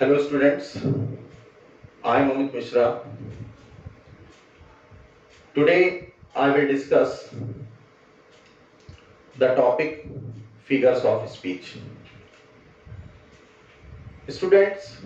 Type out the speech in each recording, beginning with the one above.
Hello students, I am Amit Mishra. Today I will discuss the topic figures of speech. Students,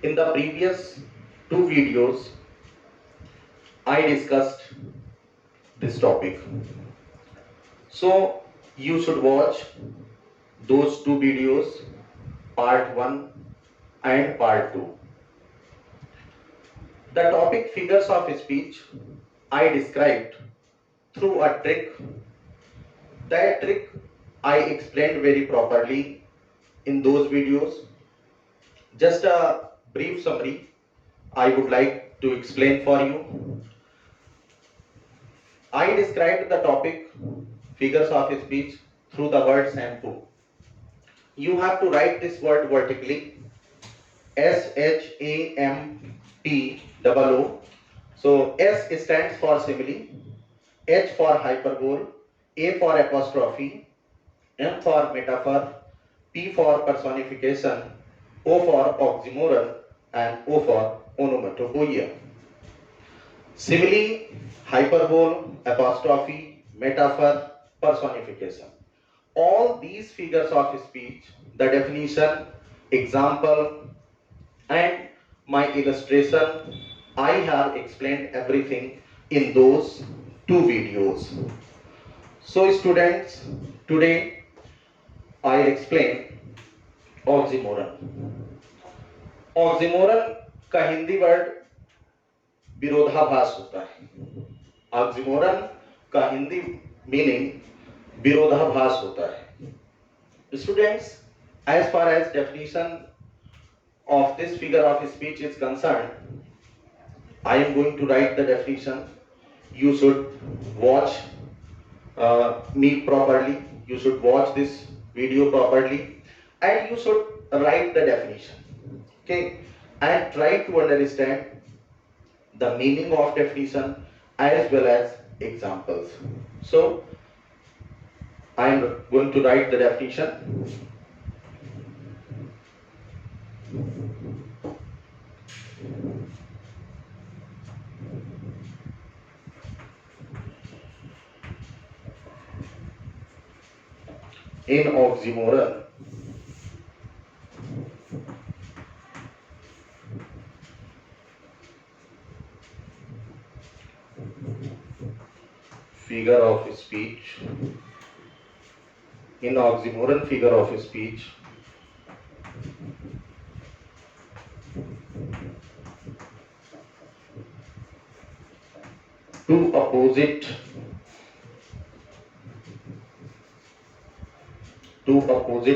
in the previous two videos I discussed this topic. So you should watch those two videos, part 1 and part 2. The topic figures of speech I described through a trick. That trick I explained very properly in those videos. Just a brief summary I would like to explain for you. I described the topic figures of speech through the word shampoo. You have to write this word vertically, SHAMPOO. So S stands for simile, H for hyperbole, A for apostrophe, M for metaphor, P for personification, O for oxymoron, and O for onomatopoeia. Simile, hyperbole, apostrophe, metaphor, personification. All these figures of speech, the definition, example, and my illustration, I have explained everything in those two videos. So students, today I explain oxymoron. Oxymoron का Hindi word विरोधाभास होता है। Oxymoron का Hindi meaning विरोधाभास होता है। Students, as far as definition of this figure of speech is concerned, I am going to write the definition. You should watch me properly. You should watch this video properly, and you should write the definition. Okay, and try to understand the meaning of definition as well as examples. So I am going to write the definition. In oxymoron, figure of speech, in oxymoron figure of speech, two opposite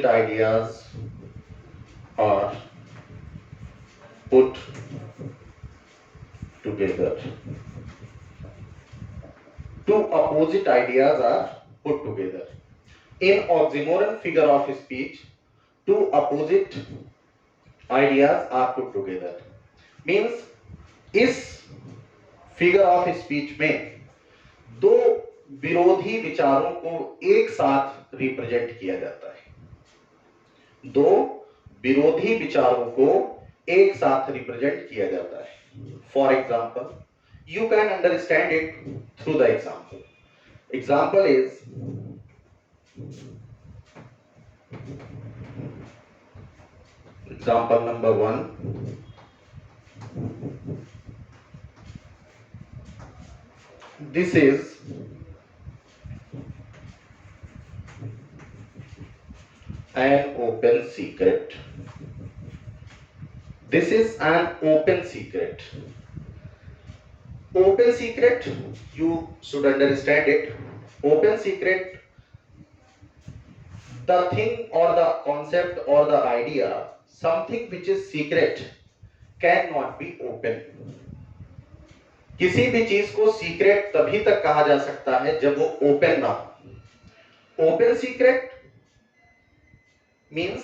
ideas are put together. Two opposite ideas are put together. In oxymoron figure of speech, two opposite ideas are put together. Means इस figure of speech में दो विरोधी विचारों को एक साथ represent किया जाता है। दो विरोधी विचारों को एक साथ रिप्रेजेंट किया जाता है। For example, you can understand it through the example. Example is example number 1. This is an open secret. This is an open secret. Open secret, you should understand it. Open secret, the thing or the concept or the idea, something which is secret cannot be open. किसी भी चीज को secret तभी तक कहा जा सकता है जब वो ओपन ना हो। Open secret means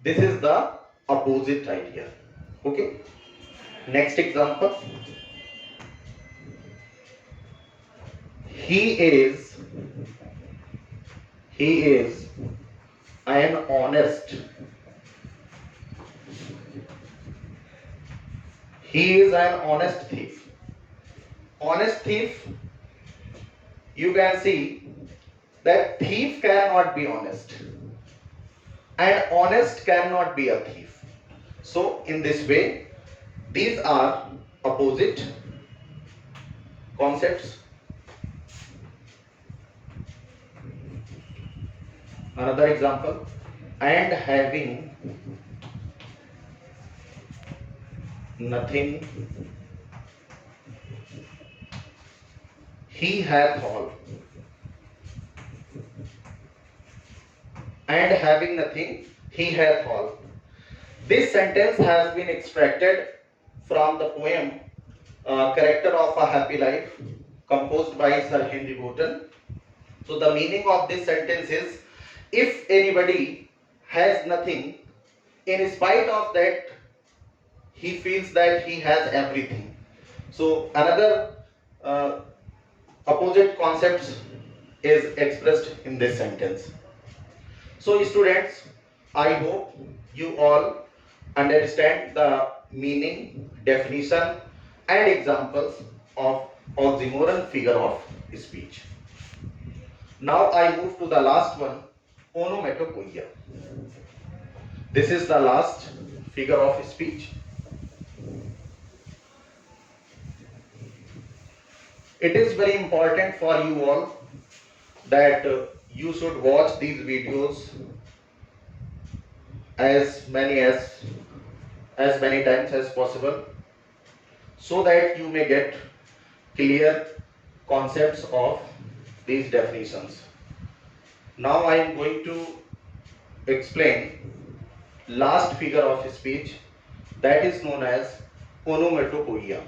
this is the opposite idea. Okay, next example. He is an honest He is an honest thief. Honest thief, you can see that thief cannot be honest and honest cannot be a thief. So in this way, these are opposite concepts. Another example, and having nothing he hath all. And having nothing he hath all. This sentence has been extracted from the poem Character of a Happy Life, composed by Sir Henry Wotton. So the meaning of this sentence is, if anybody has nothing, in spite of that, he feels that he has everything. So another opposite concepts is expressed in this sentence. So students, I hope you all understand the meaning, definition and examples of oxymoron figure of speech. Now I move to the last one, onomatopoeia. This is the last figure of speech. It is very important for you all that you should watch these videos as many times as possible, so that you may get clear concepts of these definitions. Now I am going to explain last figure of speech, that is known as onomatopoeia.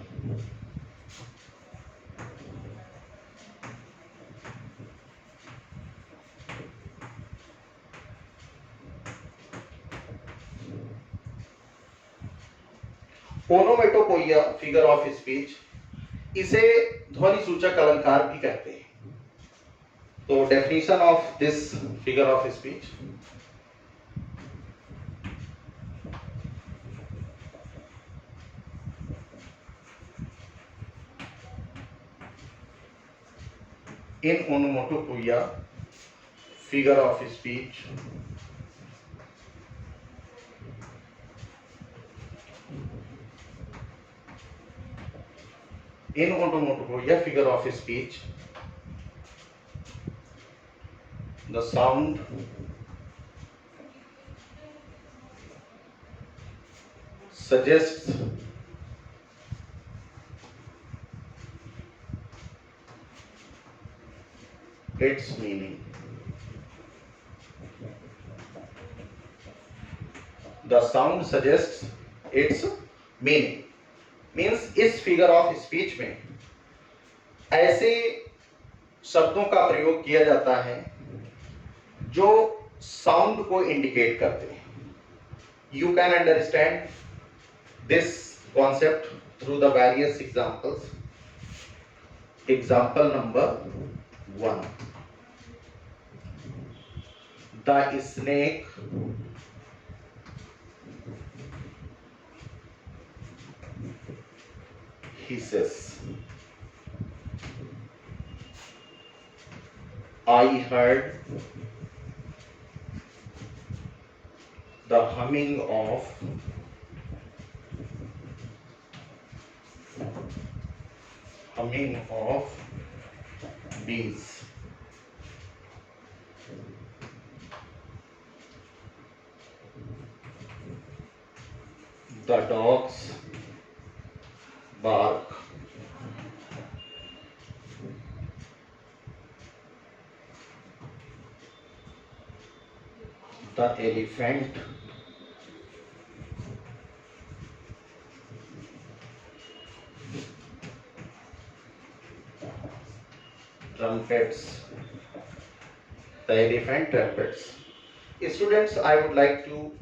ओनोमेटोपोइया figure of speech, इसे ध्वनि सूचक अलंकार भी कहते हैं. तो definition of this figure of speech, in onomatopoeia figure of speech, in onomatopoeia figure of speech, the sound suggests its meaning. The sound suggests its meaning. Means इस figure of speech में ऐसे शब्दों का प्रयोग किया जाता है जो साउंड को इंडिकेट करते हैं. You can understand this concept through the various examples. Example number 1, the snake hisses. I heard the humming of bees. The dogs bark. The elephant trumpets. The elephant trumpets. Students, I would like to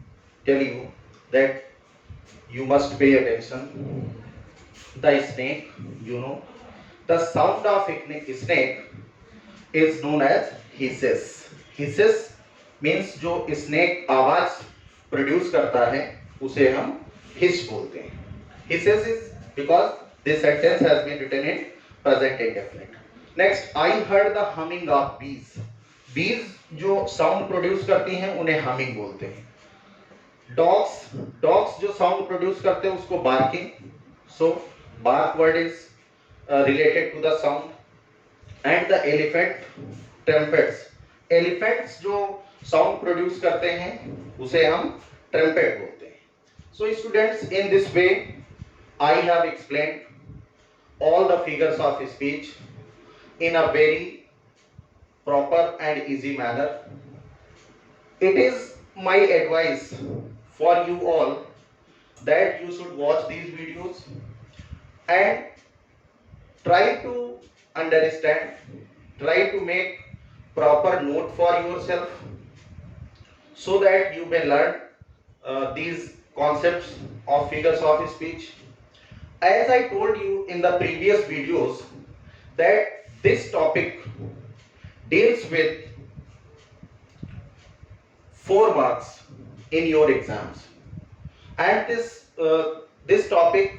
tell you that you must pay attention. The snake, you know, the sound of a snake is known as hisses. Hisses means जो snake आवाज produce करता है उसे हम हिस बोलते हैं. Hisses is because this sentence has been written in present indefinite. Next, I heard the humming of bees. Bees जो sound produce करती हैं उन्हें humming बोलते हैं. Dogs जो sound produce करते हैं उसको barking. So bark word is related to the sound. And the elephant trumpets. Elephants जो sound produce करते हैं उसे हम trumpet बोलते हैं. So students, in this way I have explained all the figures of speech in a very proper and easy manner. It is my advice for you all that you should watch these videos and try to understand, try to make proper note for yourself so that you may learn these concepts of figures of speech. As I told you in the previous videos that this topic deals with 4 marks in your exams, and this topic,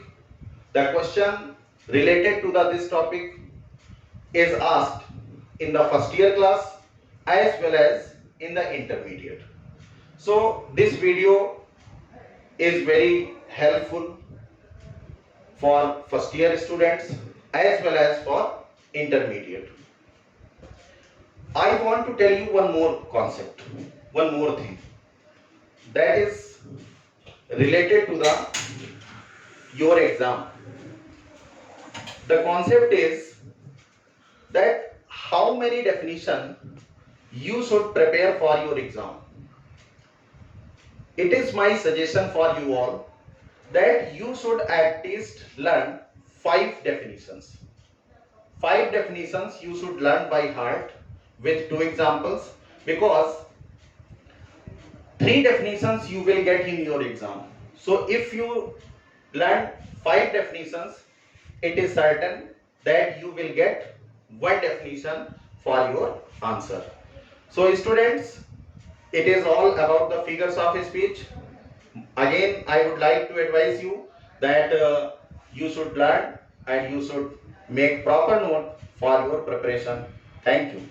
the question related to this topic is asked in the first year class as well as in the intermediate. So this video is very helpful for first year students as well as for intermediate. I want to tell you one more concept, one more thing that is related to your exam. The concept is that how many definition you should prepare for your exam. It is my suggestion for you all that you should at least learn 5 definitions. 5 definitions you should learn by heart with 2 examples, because 3 definitions you will get in your exam. So if you learn 5 definitions, it is certain that you will get 1 definition for your answer. So students, it is all about the figures of speech. Again, I would like to advise you that you should learn and you should make proper note for your preparation. Thank you.